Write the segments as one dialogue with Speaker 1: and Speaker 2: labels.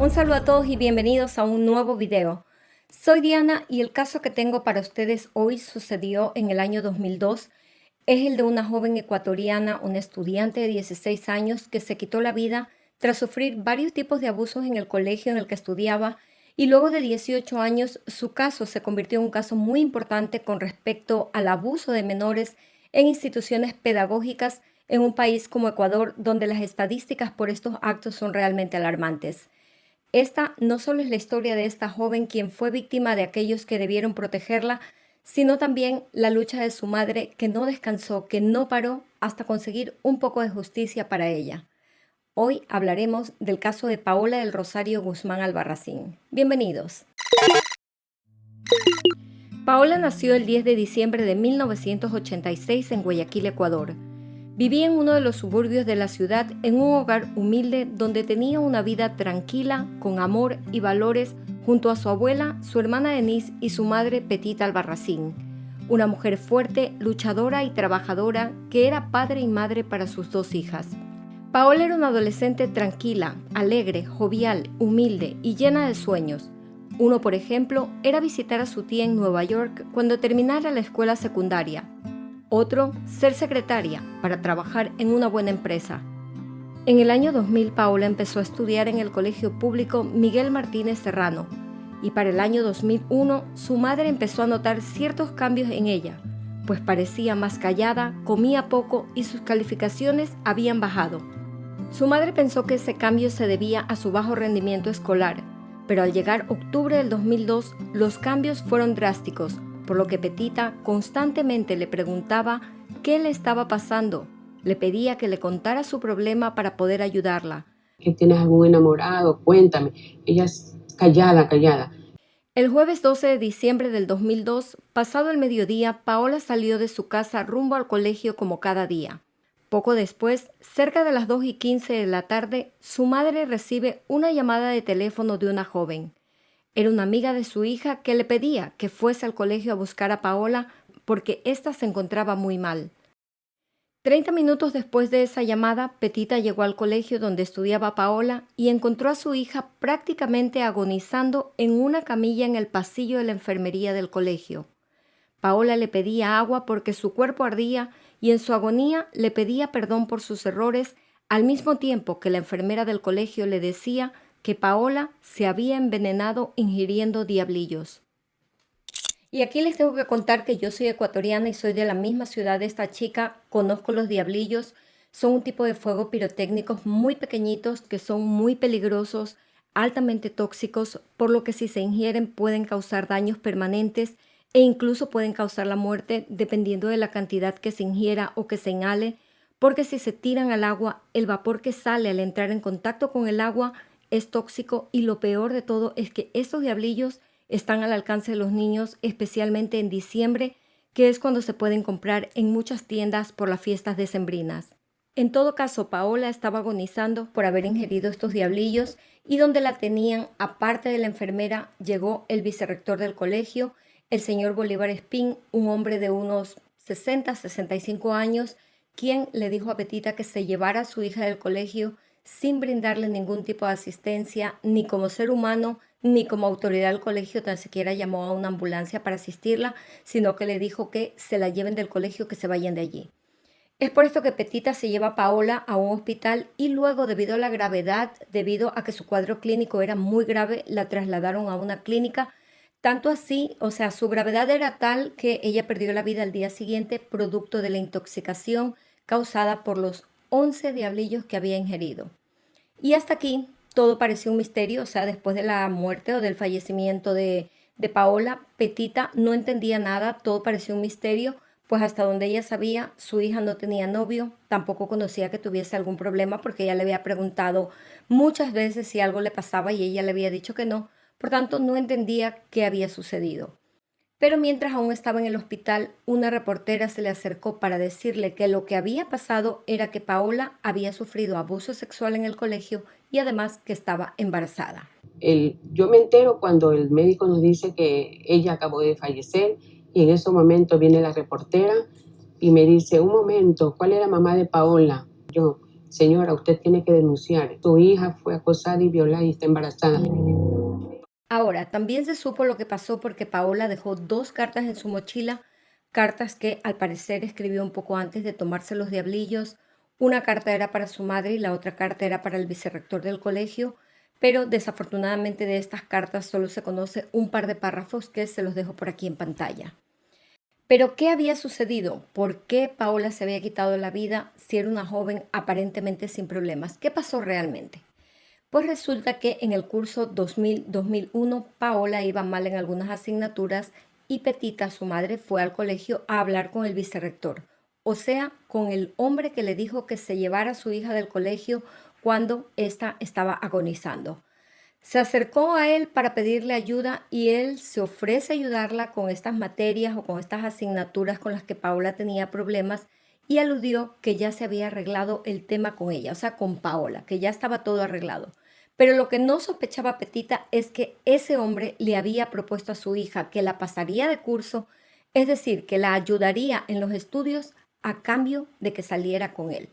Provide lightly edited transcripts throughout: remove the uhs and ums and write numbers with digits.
Speaker 1: Un saludo a todos y bienvenidos a un nuevo video. Soy Diana y el caso que tengo para ustedes hoy sucedió en el año 2002. Es el de una joven ecuatoriana, una estudiante de 16 años que se quitó la vida tras sufrir varios tipos de abusos en el colegio en el que estudiaba, y luego de 18 años su caso se convirtió en un caso muy importante con respecto al abuso de menores en instituciones pedagógicas en un país como Ecuador, donde las estadísticas por estos actos son realmente alarmantes. Esta no solo es la historia de esta joven quien fue víctima de aquellos que debieron protegerla, sino también la lucha de su madre que no descansó, que no paró hasta conseguir un poco de justicia para ella. Hoy hablaremos del caso de Paola del Rosario Guzmán Albarracín. Bienvenidos. Paola nació el 10 de diciembre de 1986 en Guayaquil, Ecuador. Vivía en uno de los suburbios de la ciudad en un hogar humilde donde tenía una vida tranquila, con amor y valores, junto a su abuela, su hermana Denise y su madre Petita Albarracín. Una mujer fuerte, luchadora y trabajadora que era padre y madre para sus dos hijas. Paola era una adolescente tranquila, alegre, jovial, humilde y llena de sueños. Uno, por ejemplo, era visitar a su tía en Nueva York cuando terminara la escuela secundaria. Otro, ser secretaria para trabajar en una buena empresa. En el año 2000, Paola empezó a estudiar en el colegio público Miguel Martínez Serrano, y para el año 2001 su madre empezó a notar ciertos cambios en ella, pues parecía más callada, comía poco y sus calificaciones habían bajado. Su madre pensó que ese cambio se debía a su bajo rendimiento escolar, pero al llegar octubre del 2002 los cambios fueron drásticos, por lo que Petita constantemente le preguntaba qué le estaba pasando. Le pedía que le contara su problema para poder ayudarla.
Speaker 2: ¿Que tienes algún enamorado? Cuéntame. Ella es callada.
Speaker 1: El jueves 12 de diciembre del 2002, pasado el mediodía, Paola salió de su casa rumbo al colegio como cada día. Poco después, cerca de las 2:15 de la tarde, su madre recibe una llamada de teléfono de una joven. Era una amiga de su hija que le pedía que fuese al colegio a buscar a Paola porque ésta se encontraba muy mal. 30 minutos después de esa llamada, Petita llegó al colegio donde estudiaba Paola y encontró a su hija prácticamente agonizando en una camilla en el pasillo de la enfermería del colegio. Paola le pedía agua porque su cuerpo ardía y en su agonía le pedía perdón por sus errores, al mismo tiempo que la enfermera del colegio le decía que Paola se había envenenado ingiriendo diablillos. Y aquí les tengo que contar que yo soy ecuatoriana y soy de la misma ciudad de esta chica. Conozco los diablillos. Son un tipo de fuegos pirotécnicos muy pequeñitos que son muy peligrosos, altamente tóxicos, por lo que si se ingieren pueden causar daños permanentes e incluso pueden causar la muerte dependiendo de la cantidad que se ingiera o que se inhale, porque si se tiran al agua, el vapor que sale al entrar en contacto con el agua es tóxico, y lo peor de todo es que estos diablillos están al alcance de los niños, especialmente en diciembre, que es cuando se pueden comprar en muchas tiendas por las fiestas decembrinas. En todo caso, Paola estaba agonizando por haber ingerido estos diablillos, y donde la tenían, aparte de la enfermera, llegó el vicerrector del colegio, el señor Bolívar Espín, un hombre de unos 60-65 años, quien le dijo a Petita que se llevara a su hija del colegio sin brindarle ningún tipo de asistencia, ni como ser humano, ni como autoridad del colegio. Tan siquiera llamó a una ambulancia para asistirla, sino que le dijo que se la lleven del colegio, que se vayan de allí. Es por esto que Petita se lleva a Paola a un hospital y luego, debido a la gravedad, debido a que su cuadro clínico era muy grave, la trasladaron a una clínica. Tanto así, su gravedad era tal que ella perdió la vida al día siguiente, producto de la intoxicación causada por los 11 diablillos que había ingerido. Y hasta aquí todo pareció un misterio. Después de la muerte o del fallecimiento de Paola, Petita no entendía nada, todo pareció un misterio, pues hasta donde ella sabía, su hija no tenía novio, tampoco conocía que tuviese algún problema, porque ella le había preguntado muchas veces si algo le pasaba y ella le había dicho que no. Por tanto, no entendía qué había sucedido. Pero mientras aún estaba en el hospital, una reportera se le acercó para decirle que lo que había pasado era que Paola había sufrido abuso sexual en el colegio y además que estaba embarazada.
Speaker 2: Yo me entero cuando el médico nos dice que ella acabó de fallecer, y en ese momento viene la reportera y me dice: un momento, ¿cuál es la mamá de Paola? Yo: señora, usted tiene que denunciar. Su hija fue acosada y violada y está embarazada.
Speaker 1: Ahora, también se supo lo que pasó porque Paola dejó dos cartas en su mochila, cartas que al parecer escribió un poco antes de tomarse los diablillos. Una carta era para su madre y la otra carta era para el vicerrector del colegio, pero desafortunadamente de estas cartas solo se conoce un par de párrafos que se los dejo por aquí en pantalla. Pero, ¿qué había sucedido? ¿Por qué Paola se había quitado la vida si era una joven aparentemente sin problemas? ¿Qué pasó realmente? Pues resulta que en el curso 2000-2001 Paola iba mal en algunas asignaturas y Petita, su madre, fue al colegio a hablar con el vicerrector, o sea, con el hombre que le dijo que se llevara a su hija del colegio cuando ésta estaba agonizando. Se acercó a él para pedirle ayuda y él se ofrece a ayudarla con estas materias o con estas asignaturas con las que Paola tenía problemas y aludió que ya se había arreglado el tema con ella, o sea, con Paola, que ya estaba todo arreglado. Pero lo que no sospechaba Petita es que ese hombre le había propuesto a su hija que la pasaría de curso, es decir, que la ayudaría en los estudios a cambio de que saliera con él.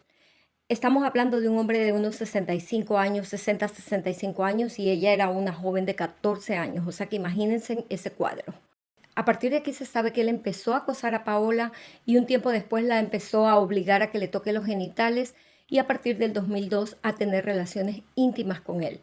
Speaker 1: Estamos hablando de un hombre de unos 65 años, 60, 65 años, y ella era una joven de 14 años, o sea que imagínense ese cuadro. A partir de aquí se sabe que él empezó a acosar a Paola y un tiempo después la empezó a obligar a que le toque los genitales y a partir del 2002 a tener relaciones íntimas con él.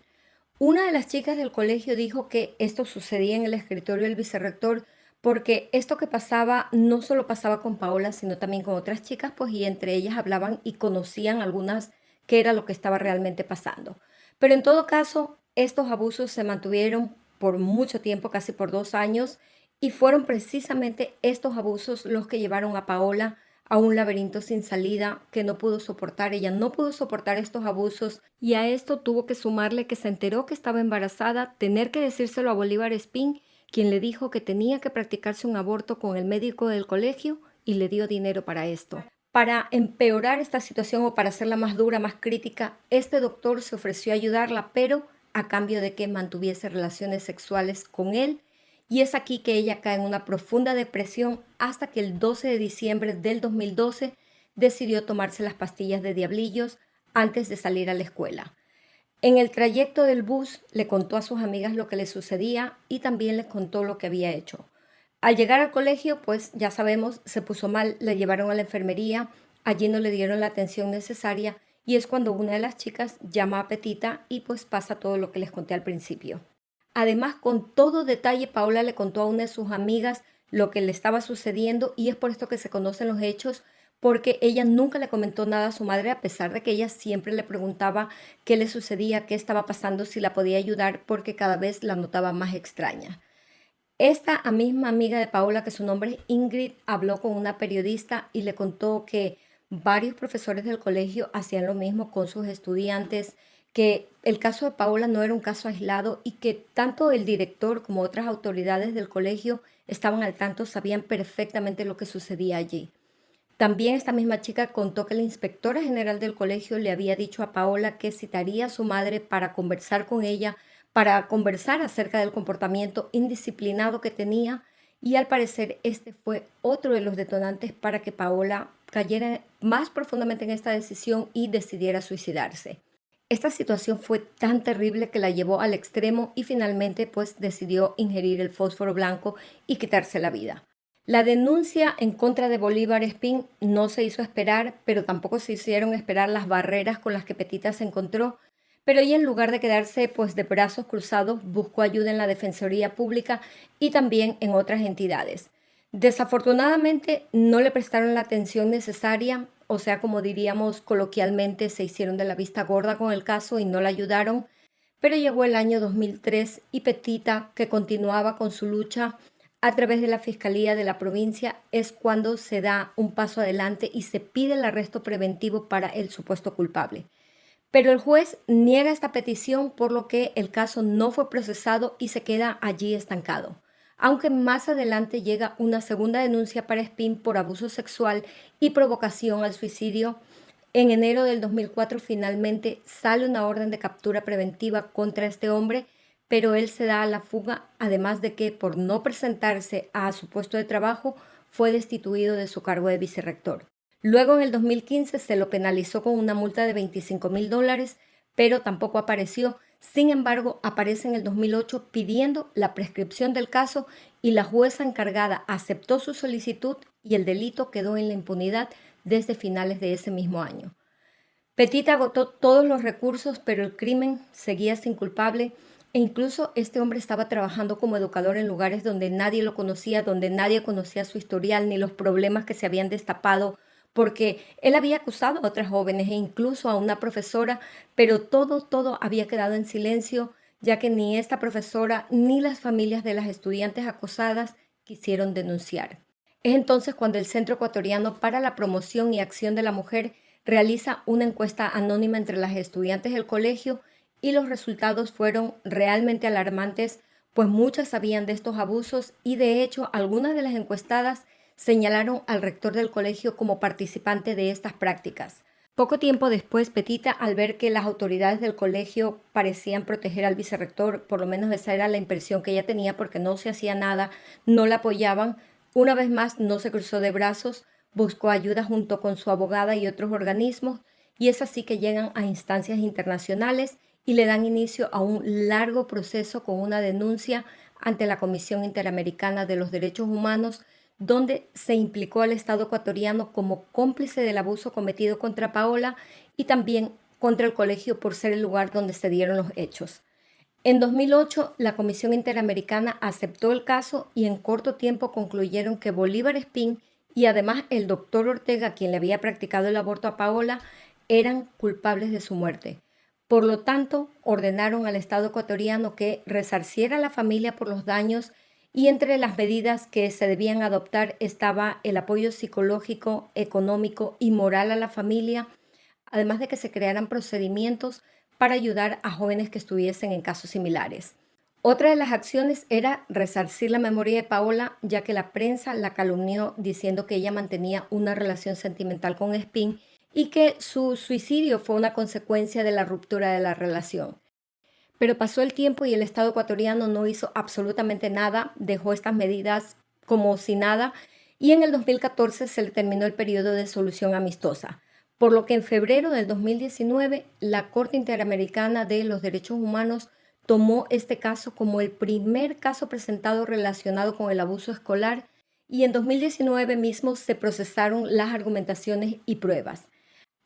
Speaker 1: Una de las chicas del colegio dijo que esto sucedía en el escritorio del vicerrector porque esto que pasaba no solo pasaba con Paola, sino también con otras chicas, pues y entre ellas hablaban y conocían algunas qué era lo que estaba realmente pasando. Pero en todo caso, estos abusos se mantuvieron por mucho tiempo, casi por 2 años, y fueron precisamente estos abusos los que llevaron a Paola a un laberinto sin salida que no pudo soportar. Ella no pudo soportar estos abusos y a esto tuvo que sumarle que se enteró que estaba embarazada, tener que decírselo a Bolívar Espín, quien le dijo que tenía que practicarse un aborto con el médico del colegio y le dio dinero para esto. Para empeorar esta situación o para hacerla más dura, más crítica, este doctor se ofreció a ayudarla, pero a cambio de que mantuviese relaciones sexuales con él. Y es aquí que ella cae en una profunda depresión hasta que el 12 de diciembre del 2012 decidió tomarse las pastillas de diablillos antes de salir a la escuela. En el trayecto del bus le contó a sus amigas lo que le sucedía y también les contó lo que había hecho. Al llegar al colegio, pues ya sabemos, se puso mal, la llevaron a la enfermería, allí no le dieron la atención necesaria y es cuando una de las chicas llama a Petita y pues pasa todo lo que les conté al principio. Además, con todo detalle, Paola le contó a una de sus amigas lo que le estaba sucediendo y es por esto que se conocen los hechos, porque ella nunca le comentó nada a su madre, a pesar de que ella siempre le preguntaba qué le sucedía, qué estaba pasando, si la podía ayudar, porque cada vez la notaba más extraña. Esta misma amiga de Paola, que su nombre es Ingrid, habló con una periodista y le contó que varios profesores del colegio hacían lo mismo con sus estudiantes, que el caso de Paola no era un caso aislado y que tanto el director como otras autoridades del colegio estaban al tanto, sabían perfectamente lo que sucedía allí. También esta misma chica contó que la inspectora general del colegio le había dicho a Paola que citaría a su madre para conversar con ella, para conversar acerca del comportamiento indisciplinado que tenía y al parecer este fue otro de los detonantes para que Paola cayera más profundamente en esta decisión y decidiera suicidarse. Esta situación fue tan terrible que la llevó al extremo y finalmente pues decidió ingerir el fósforo blanco y quitarse la vida. La denuncia en contra de Bolívar Espín no se hizo esperar, pero tampoco se hicieron esperar las barreras con las que Petita se encontró, pero ella en lugar de quedarse pues de brazos cruzados buscó ayuda en la Defensoría Pública y también en otras entidades. Desafortunadamente no le prestaron la atención necesaria, o sea, como diríamos coloquialmente, se hicieron de la vista gorda con el caso y no la ayudaron, pero llegó el año 2003 y Petita, que continuaba con su lucha a través de la Fiscalía de la provincia, es cuando se da un paso adelante y se pide el arresto preventivo para el supuesto culpable. Pero el juez niega esta petición, por lo que el caso no fue procesado y se queda allí estancado. Aunque más adelante llega una segunda denuncia para Espín por abuso sexual y provocación al suicidio. En enero del 2004 finalmente sale una orden de captura preventiva contra este hombre, pero él se da a la fuga, además de que por no presentarse a su puesto de trabajo fue destituido de su cargo de vicerrector. Luego, en el 2015, se lo penalizó con una multa de $25,000, pero tampoco apareció. Sin embargo, aparece en el 2008 pidiendo la prescripción del caso y la jueza encargada aceptó su solicitud y el delito quedó en la impunidad desde finales de ese mismo año. Petit agotó todos los recursos, pero el crimen seguía sin culpable e incluso este hombre estaba trabajando como educador en lugares donde nadie lo conocía, donde nadie conocía su historial ni los problemas que se habían destapado, porque él había acusado a otras jóvenes e incluso a una profesora, pero todo había quedado en silencio, ya que ni esta profesora ni las familias de las estudiantes acosadas quisieron denunciar. Es entonces cuando el Centro Ecuatoriano para la Promoción y Acción de la Mujer realiza una encuesta anónima entre las estudiantes del colegio y los resultados fueron realmente alarmantes, pues muchas sabían de estos abusos y de hecho algunas de las encuestadas señalaron al rector del colegio como participante de estas prácticas. Poco tiempo después, Petita, al ver que las autoridades del colegio parecían proteger al vicerrector, por lo menos esa era la impresión que ella tenía porque no se hacía nada, no la apoyaban, una vez más no se cruzó de brazos, buscó ayuda junto con su abogada y otros organismos y es así que llegan a instancias internacionales y le dan inicio a un largo proceso con una denuncia ante la Comisión Interamericana de los Derechos Humanos, donde se implicó al Estado ecuatoriano como cómplice del abuso cometido contra Paola y también contra el colegio por ser el lugar donde se dieron los hechos. En 2008, la Comisión Interamericana aceptó el caso y en corto tiempo concluyeron que Bolívar Espín y además el doctor Ortega, quien le había practicado el aborto a Paola, eran culpables de su muerte. Por lo tanto, ordenaron al Estado ecuatoriano que resarciera a la familia por los daños y entre las medidas que se debían adoptar estaba el apoyo psicológico, económico y moral a la familia, además de que se crearan procedimientos para ayudar a jóvenes que estuviesen en casos similares. Otra de las acciones era resarcir la memoria de Paola, ya que la prensa la calumnió diciendo que ella mantenía una relación sentimental con Espín y que su suicidio fue una consecuencia de la ruptura de la relación. Pero pasó el tiempo y el Estado ecuatoriano no hizo absolutamente nada, dejó estas medidas como si nada y en el 2014 se le terminó el periodo de solución amistosa, por lo que en febrero del 2019 la Corte Interamericana de los Derechos Humanos tomó este caso como el primer caso presentado relacionado con el abuso escolar y en 2019 mismo se procesaron las argumentaciones y pruebas.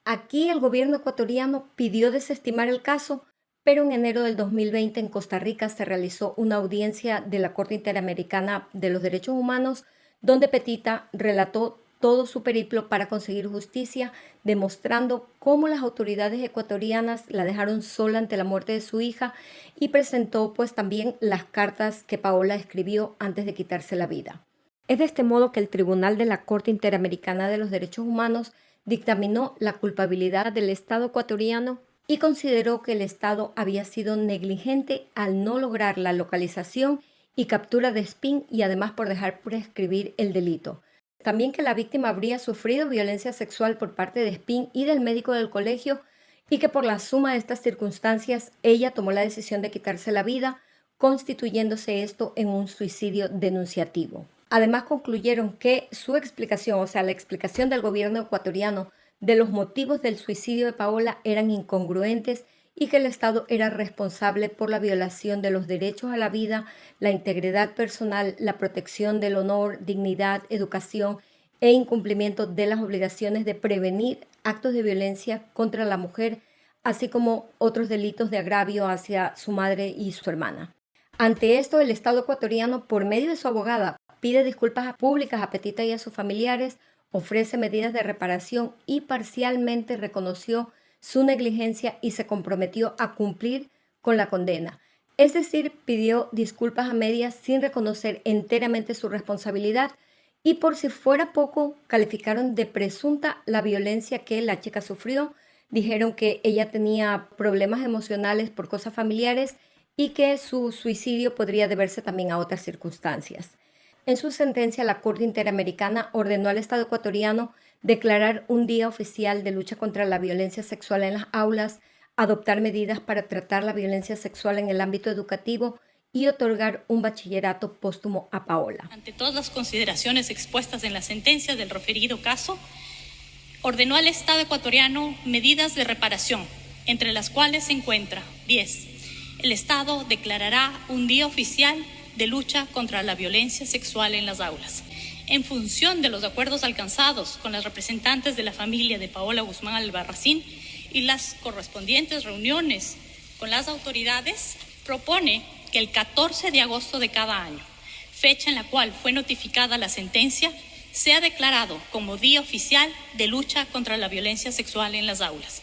Speaker 1: Aquí el gobierno ecuatoriano pidió desestimar el caso, pero en enero del 2020 en Costa Rica se realizó una audiencia de la Corte Interamericana de los Derechos Humanos donde Petita relató todo su periplo para conseguir justicia, demostrando cómo las autoridades ecuatorianas la dejaron sola ante la muerte de su hija y presentó pues también las cartas que Paola escribió antes de quitarse la vida. Es de este modo que el Tribunal de la Corte Interamericana de los Derechos Humanos dictaminó la culpabilidad del Estado ecuatoriano y consideró que el Estado había sido negligente al no lograr la localización y captura de Espín y además por dejar prescribir el delito. También que la víctima habría sufrido violencia sexual por parte de Espín y del médico del colegio y que por la suma de estas circunstancias ella tomó la decisión de quitarse la vida, constituyéndose esto en un suicidio denunciativo. Además concluyeron que su explicación, o sea, la explicación del gobierno ecuatoriano de los motivos del suicidio de Paola eran incongruentes y que el Estado era responsable por la violación de los derechos a la vida, la integridad personal, la protección del honor, dignidad, educación e incumplimiento de las obligaciones de prevenir actos de violencia contra la mujer, así como otros delitos de agravio hacia su madre y su hermana. Ante esto, el Estado ecuatoriano, por medio de su abogada, pide disculpas públicas a Petita y a sus familiares, ofrece medidas de reparación y parcialmente reconoció su negligencia y se comprometió a cumplir con la condena. Es decir, pidió disculpas a medias sin reconocer enteramente su responsabilidad y por si fuera poco, calificaron de presunta la violencia que la chica sufrió. Dijeron que ella tenía problemas emocionales por cosas familiares y que su suicidio podría deberse también a otras circunstancias. En su sentencia, la Corte Interamericana ordenó al Estado ecuatoriano declarar un día oficial de lucha contra la violencia sexual en las aulas, adoptar medidas para tratar la violencia sexual en el ámbito educativo y otorgar un bachillerato póstumo a Paola.
Speaker 3: Ante todas las consideraciones expuestas en la sentencia del referido caso, ordenó al Estado ecuatoriano medidas de reparación, entre las cuales se encuentra 10. El Estado declarará un día oficial de lucha contra la violencia sexual en las aulas. En función de los acuerdos alcanzados con las representantes de la familia de Paola Guzmán Albarracín y las correspondientes reuniones con las autoridades, propone que el 14 de agosto de cada año, fecha en la cual fue notificada la sentencia, sea declarado como Día Oficial de Lucha contra la Violencia Sexual en las aulas.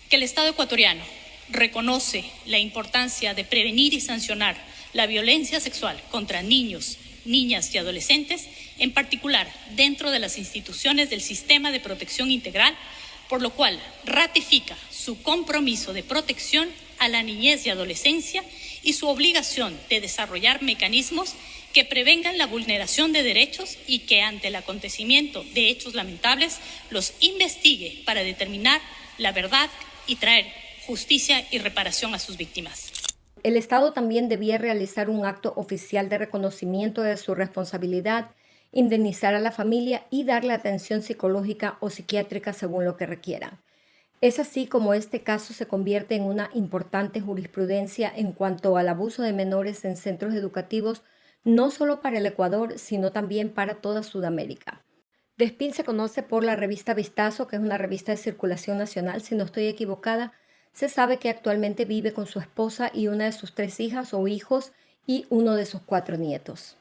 Speaker 3: Que el Estado ecuatoriano reconoce la importancia de prevenir y sancionar la violencia sexual contra niños, niñas y adolescentes, en particular dentro de las instituciones del Sistema de Protección Integral, por lo cual ratifica su compromiso de protección a la niñez y adolescencia y su obligación de desarrollar mecanismos que prevengan la vulneración de derechos y que ante el acontecimiento de hechos lamentables los investigue para determinar la verdad y traer justicia y reparación a sus víctimas.
Speaker 1: El Estado también debía realizar un acto oficial de reconocimiento de su responsabilidad, indemnizar a la familia y darle atención psicológica o psiquiátrica según lo que requieran. Es así como este caso se convierte en una importante jurisprudencia en cuanto al abuso de menores en centros educativos, no solo para el Ecuador, sino también para toda Sudamérica. Despín se conoce por la revista Vistazo, que es una revista de circulación nacional, si no estoy equivocada. Se sabe que actualmente vive con su esposa y una de sus 3 hijas o hijos y uno de sus 4 nietos.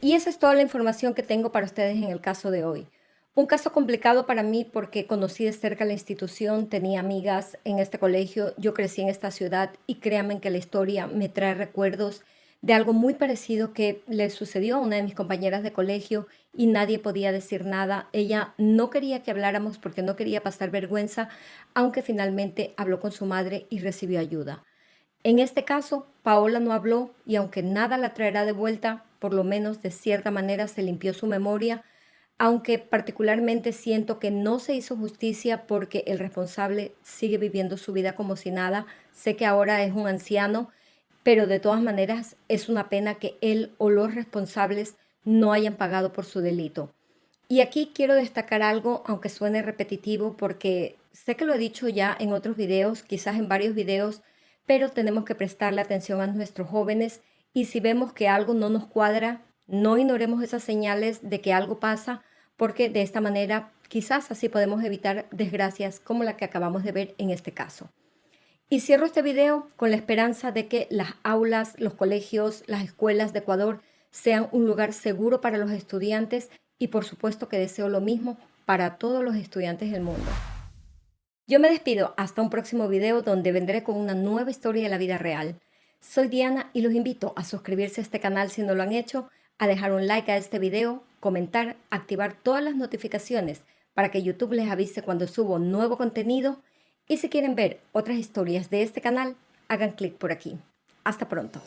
Speaker 1: Y esa es toda la información que tengo para ustedes en el caso de hoy. Un caso complicado para mí porque conocí de cerca la institución, tenía amigas en este colegio, yo crecí en esta ciudad y créanme que la historia me trae recuerdos de algo muy parecido que le sucedió a una de mis compañeras de colegio y nadie podía decir nada. Ella no quería que habláramos porque no quería pasar vergüenza, aunque finalmente habló con su madre y recibió ayuda. En este caso, Paola no habló y aunque nada la traerá de vuelta, por lo menos de cierta manera se limpió su memoria, aunque particularmente siento que no se hizo justicia porque el responsable sigue viviendo su vida como si nada. Sé que ahora es un anciano, pero de todas maneras es una pena que él o los responsables no hayan pagado por su delito. Y aquí quiero destacar algo, aunque suene repetitivo, porque sé que lo he dicho ya en otros videos, quizás en varios videos, pero tenemos que prestarle atención a nuestros jóvenes y si vemos que algo no nos cuadra, no ignoremos esas señales de que algo pasa, porque de esta manera quizás así podemos evitar desgracias como la que acabamos de ver en este caso. Y cierro este video con la esperanza de que las aulas, los colegios, las escuelas de Ecuador sean un lugar seguro para los estudiantes y por supuesto que deseo lo mismo para todos los estudiantes del mundo. Yo me despido hasta un próximo video donde vendré con una nueva historia de la vida real. Soy Diana y los invito a suscribirse a este canal si no lo han hecho, a dejar un like a este video, comentar, activar todas las notificaciones para que YouTube les avise cuando subo nuevo contenido. Y si quieren ver otras historias de este canal, hagan clic por aquí. Hasta pronto.